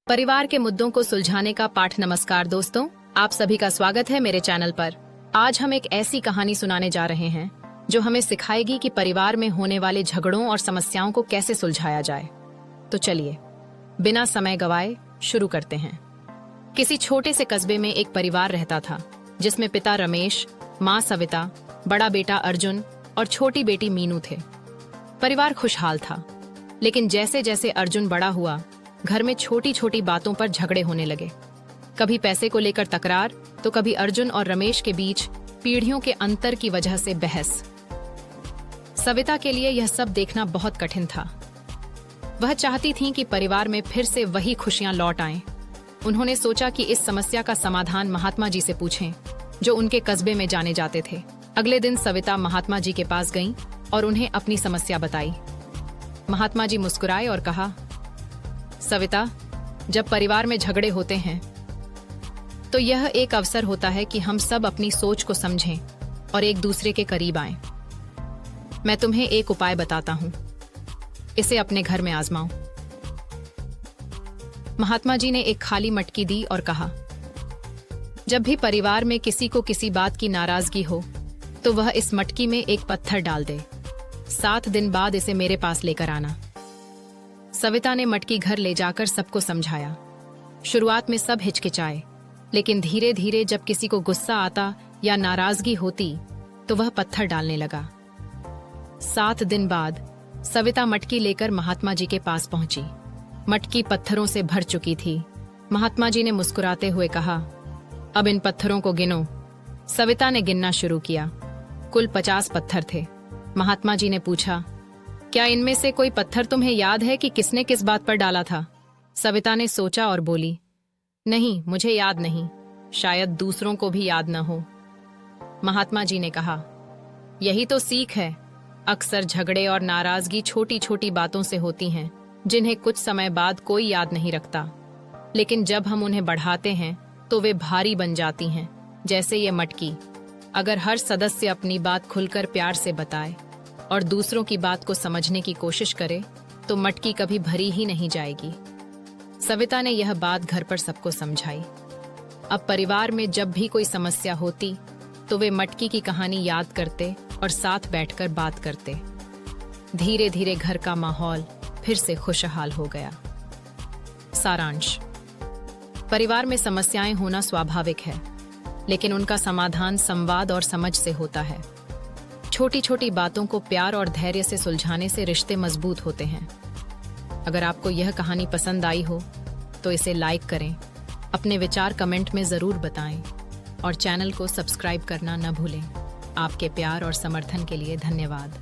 परिवार के मुद्दों को सुलझाने का पाठ। नमस्कार दोस्तों, आप सभी का स्वागत है मेरे चैनल पर। आज हम एक ऐसी कहानी सुनाने जा रहे हैं जो हमें सिखाएगी कि परिवार में होने वाले झगड़ों और समस्याओं को कैसे सुलझाया जाए। तो चलिए बिना समय गवाए शुरू करते हैं। किसी छोटे से कस्बे में एक परिवार रहता था जिसमें पिता रमेश, माँ सविता, बड़ा बेटा अर्जुन और छोटी बेटी मीनू थे। परिवार खुशहाल था, लेकिन जैसे जैसे अर्जुन बड़ा हुआ घर में छोटी छोटी बातों पर झगड़े होने लगे। कभी पैसे को लेकर तकरार, तो कभी अर्जुन और रमेश के बीच पीढ़ियों के अंतर की वजह से बहस। सविता के लिए यह सब देखना बहुत कठिन था। वह चाहती थीं कि परिवार में फिर से वही खुशियां लौट आएं। उन्होंने सोचा कि इस समस्या का समाधान महात्मा जी से पूछें, जो उनके कस्बे में जाने जाते थे। अगले दिन सविता महात्मा जी के पास गईं और उन्हें अपनी समस्या बताई। महात्मा जी मुस्कुराए और कहा, सविता, जब परिवार में झगड़े होते हैं तो यह एक अवसर होता है कि हम सब अपनी सोच को समझें और एक दूसरे के करीब आएं। मैं तुम्हें एक उपाय बताता हूं, इसे अपने घर में आजमाओ। महात्मा जी ने एक खाली मटकी दी और कहा, जब भी परिवार में किसी को किसी बात की नाराजगी हो तो वह इस मटकी में एक पत्थर डाल दे। 7 दिन बाद इसे मेरे पास लेकर आना। सविता ने मटकी घर ले जाकर सबको समझाया। शुरुआत में सब हिचकिचाए, लेकिन धीरे धीरे जब किसी को गुस्सा आता या नाराजगी होती तो वह पत्थर डालने लगा। 7 दिन बाद सविता मटकी लेकर महात्मा जी के पास पहुंची। मटकी पत्थरों से भर चुकी थी। महात्मा जी ने मुस्कुराते हुए कहा, अब इन पत्थरों को गिनो। सविता ने गिनना शुरू किया। कुल 50 पत्थर थे। महात्मा जी ने पूछा, क्या इनमें से कोई पत्थर तुम्हें याद है कि किसने किस बात पर डाला था? सविता ने सोचा और बोली, नहीं, मुझे याद नहीं। शायद दूसरों को भी याद न हो। महात्मा जी ने कहा, यही तो सीख है। अक्सर झगड़े और नाराजगी छोटी छोटी बातों से होती हैं, जिन्हें कुछ समय बाद कोई याद नहीं रखता, लेकिन जब हम उन्हें बढ़ाते हैं तो वे भारी बन जाती हैं। जैसे ये मटकी, अगर हर सदस्य अपनी बात खुलकर प्यार से बताए और दूसरों की बात को समझने की कोशिश करे तो मटकी कभी भरी ही नहीं जाएगी। सविता ने यह बात घर पर सबको समझाई। अब परिवार में जब भी कोई समस्या होती तो वे मटकी की कहानी याद करते और साथ बैठकर बात करते। धीरे धीरे घर का माहौल फिर से खुशहाल हो गया। सारांश, परिवार में समस्याएं होना स्वाभाविक है, लेकिन उनका समाधान संवाद और समझ से होता है। छोटी छोटी बातों को प्यार और धैर्य से सुलझाने से रिश्ते मजबूत होते हैं। अगर आपको यह कहानी पसंद आई हो तो इसे लाइक करें, अपने विचार कमेंट में जरूर बताएं और चैनल को सब्सक्राइब करना न भूलें। आपके प्यार और समर्थन के लिए धन्यवाद।